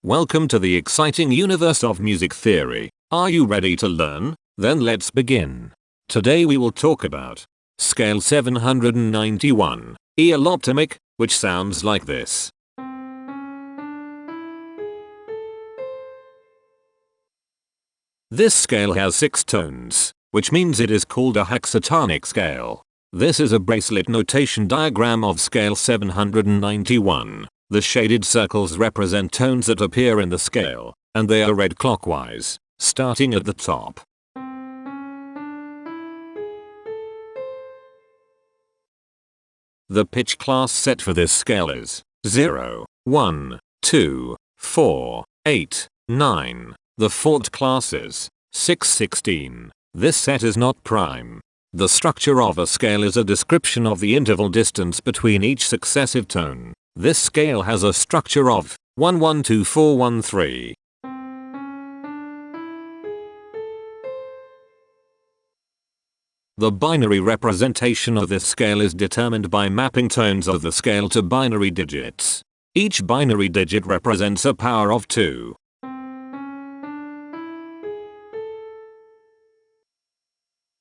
Welcome to the exciting universe of music theory. Are you ready to learn? Then let's begin. Today we will talk about Scale 791, Aeoloptimic, which sounds like this. This scale has 6 tones, which means it is called a hexatonic scale. This is a bracelet notation diagram of scale 791. The shaded circles represent tones that appear in the scale, and they are read clockwise, starting at the top. The pitch class set for this scale is 0, 1, 2, 4, 8, 9. The fault class is 6, 16. This set is not prime. The structure of a scale is a description of the interval distance between each successive tone. This scale has a structure of 1, 1, 2, 4, 1, 3. The binary representation of this scale is determined by mapping tones of the scale to binary digits. Each binary digit represents a power of 2.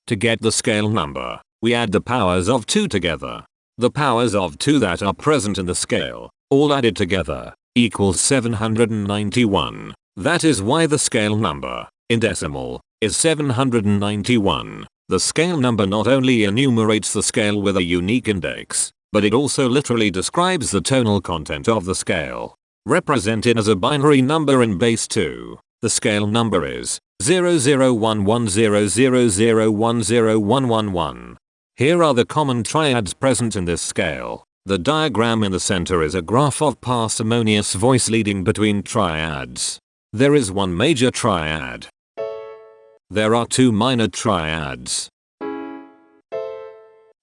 To get the scale number, we add the powers of 2 together. The powers of 2 that are present in the scale, all added together, equals 791. That is why the scale number, in decimal, is 791. The scale number not only enumerates the scale with a unique index, but it also literally describes the tonal content of the scale. Represented as a binary number in base 2, the scale number is 00110000101111. Here are the common triads present in this scale. The diagram in the center is a graph of parsimonious voice leading between triads. There is one major triad. There are 2 minor triads.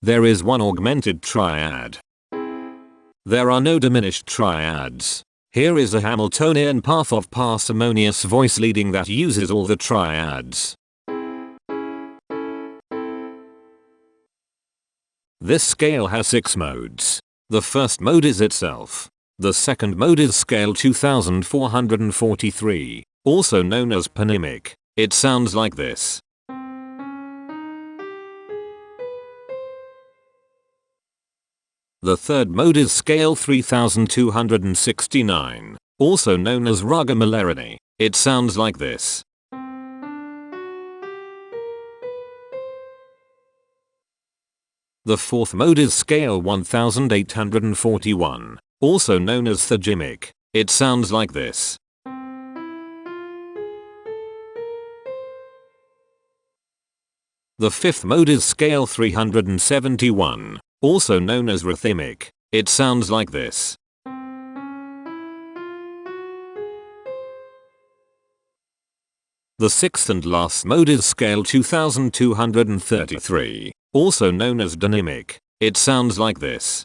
There is one augmented triad. There are no diminished triads. Here is a Hamiltonian path of parsimonious voice leading that uses all the triads. This scale has 6 modes. The first mode is itself. The second mode is scale 2443, also known as panemic. It sounds like this. The third mode is scale 3269, also known as raga melody. It sounds like this. The fourth mode is scale 1841, also known as thagimic. It sounds like this. The fifth mode is scale 371, also known as rhythmic. It sounds like this. The sixth and last mode is scale 2233, also known as dynamic. It sounds like this.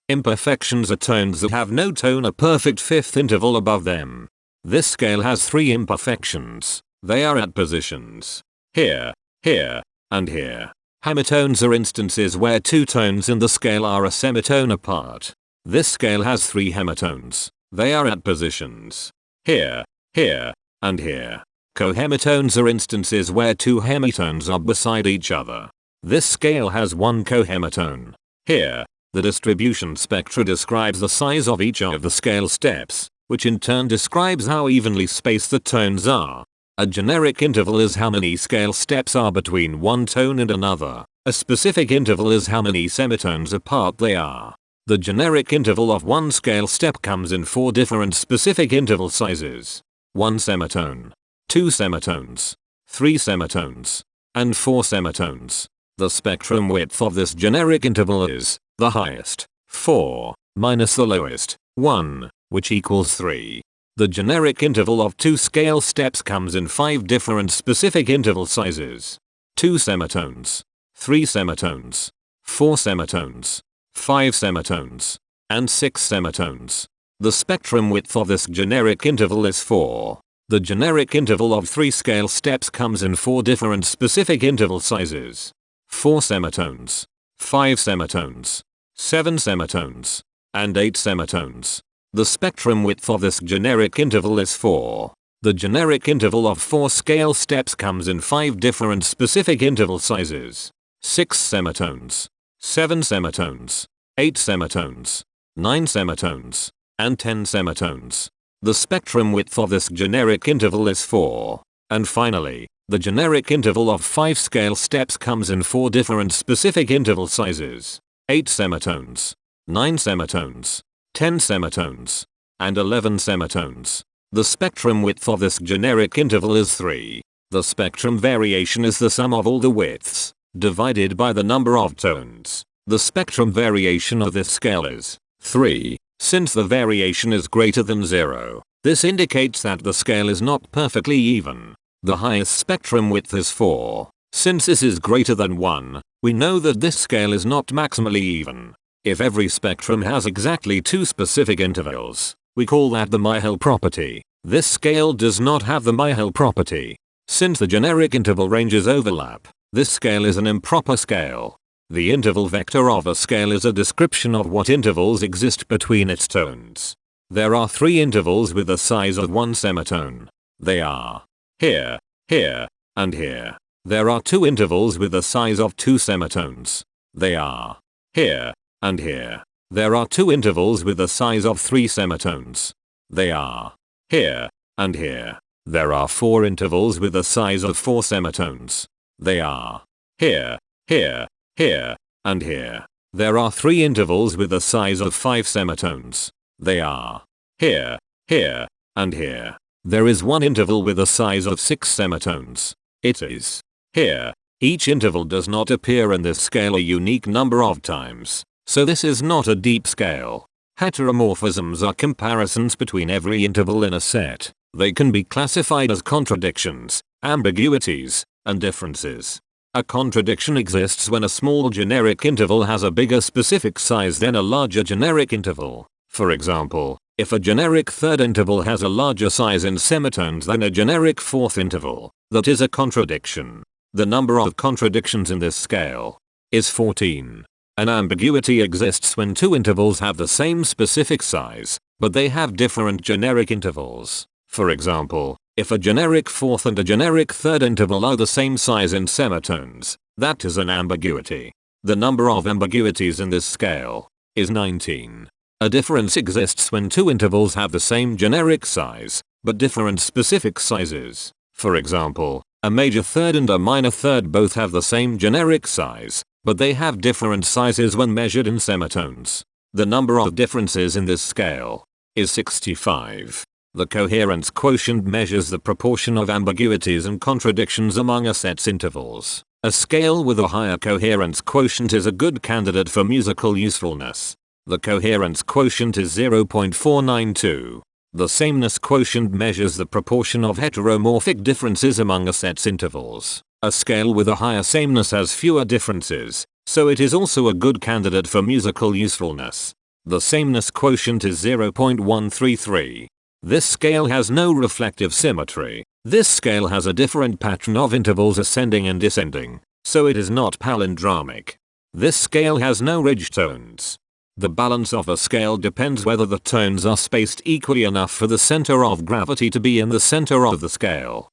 Imperfections are tones that have no tone, a perfect fifth interval above them. This scale has 3 imperfections. They are at positions here, here, and here. Hemitones are instances where 2 tones in the scale are a semitone apart. This scale has 3 hemitones. They are at positions here, here, and here. Cohemitones are instances where 2 hemitones are beside each other. This scale has 1 cohemitone here. The distribution spectra describes the size of each of the scale steps, which in turn describes how evenly spaced the tones are. A generic interval is how many scale steps are between one tone and another. A specific interval is how many semitones apart they are. The generic interval of one scale step comes in 4 different specific interval sizes. 1 semitone, 2 semitones, 3 semitones, and 4 semitones. The spectrum width of this generic interval is the highest, 4, minus the lowest, 1, which equals 3. The generic interval of 2 scale steps comes in 5 different specific interval sizes. 2 semitones, 3 semitones, 4 semitones, 5 semitones, and 6 semitones. The spectrum width of this generic interval is 4. The generic interval of 3 scale steps comes in 4 different specific interval sizes. 4 semitones, 5 semitones, 7 semitones, and 8 semitones. The spectrum width of this generic interval is 4. The generic interval of 4 scale steps comes in 5 different specific interval sizes. 6 semitones, 7 semitones, 8 semitones, 9 semitones, and 10 semitones. The spectrum width of this generic interval is 4. And finally, the generic interval of 5 scale steps comes in 4 different specific interval sizes. 8 semitones, 9 semitones, 10 semitones, and 11 semitones. The spectrum width of this generic interval is 3. The spectrum variation is the sum of all the widths, divided by the number of tones. The spectrum variation of this scale is 3. Since the variation is greater than 0, this indicates that the scale is not perfectly even. The highest spectrum width is 4. Since this is greater than 1, we know that this scale is not maximally even. If every spectrum has exactly 2 specific intervals, we call that the Myhill property. This scale does not have the Myhill property. Since the generic interval ranges overlap, this scale is an improper scale. The interval vector of a scale is a description of what intervals exist between its tones. There are 3 intervals with the size of 1 semitone. They are here, here, and here. There are 2 intervals with the size of 2 semitones. They are here, and here. There are 2 intervals with the size of 3 semitones. They are here, and here. There are 4 intervals with the size of 4 semitones. They are here, here, here, and here. There are 3 intervals with the size of 5 semitones. They are here, here, and here. There is 1 interval with a size of 6 semitones. It is here. Each interval does not appear in this scale a unique number of times, so this is not a deep scale. Heteromorphisms are comparisons between every interval in a set. They can be classified as contradictions, ambiguities, and differences. A contradiction exists when a small generic interval has a bigger specific size than a larger generic interval. For example, if a generic third interval has a larger size in semitones than a generic fourth interval, that is a contradiction. The number of contradictions in this scale is 14. An ambiguity exists when 2 intervals have the same specific size, but they have different generic intervals. For example, if a generic fourth and a generic third interval are the same size in semitones, that is an ambiguity. The number of ambiguities in this scale is 19. A difference exists when 2 intervals have the same generic size, but different specific sizes. For example, a major third and a minor third both have the same generic size, but they have different sizes when measured in semitones. The number of differences in this scale is 65. The coherence quotient measures the proportion of ambiguities and contradictions among a set's intervals. A scale with a higher coherence quotient is a good candidate for musical usefulness. The coherence quotient is 0.492. The sameness quotient measures the proportion of heteromorphic differences among a set's intervals. A scale with a higher sameness has fewer differences, so it is also a good candidate for musical usefulness. The sameness quotient is 0.133. This scale has no reflective symmetry. This scale has a different pattern of intervals ascending and descending, so it is not palindromic. This scale has no ridge tones. The balance of a scale depends whether the tones are spaced equally enough for the center of gravity to be in the center of the scale.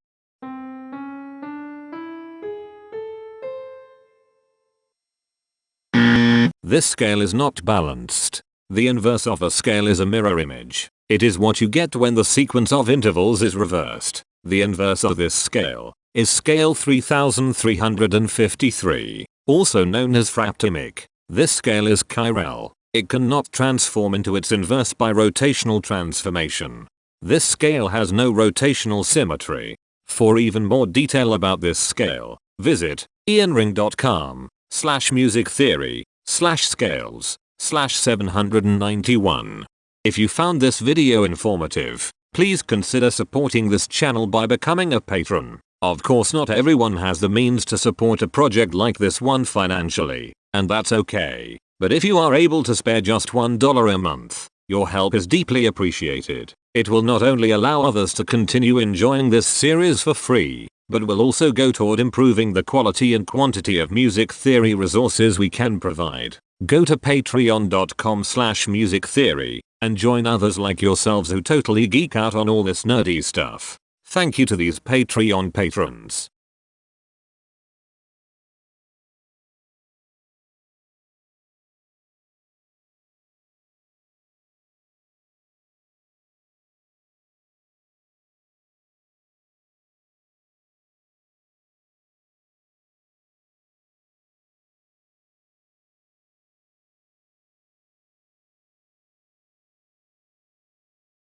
This scale is not balanced. The inverse of a scale is a mirror image. It is what you get when the sequence of intervals is reversed. The inverse of this scale is scale 3353, also known as fractimic. This scale is chiral. It cannot transform into its inverse by rotational transformation. This scale has no rotational symmetry. For even more detail about this scale, visit ianring.com/musictheory/scales/791. If you found this video informative, please consider supporting this channel by becoming a patron. Of course, not everyone has the means to support a project like this one financially, and that's okay. But if you are able to spare just $1 a month, your help is deeply appreciated. It will not only allow others to continue enjoying this series for free, but will also go toward improving the quality and quantity of music theory resources we can provide. Go to patreon.com/musictheory and join others like yourselves who totally geek out on all this nerdy stuff. Thank you to these Patreon patrons.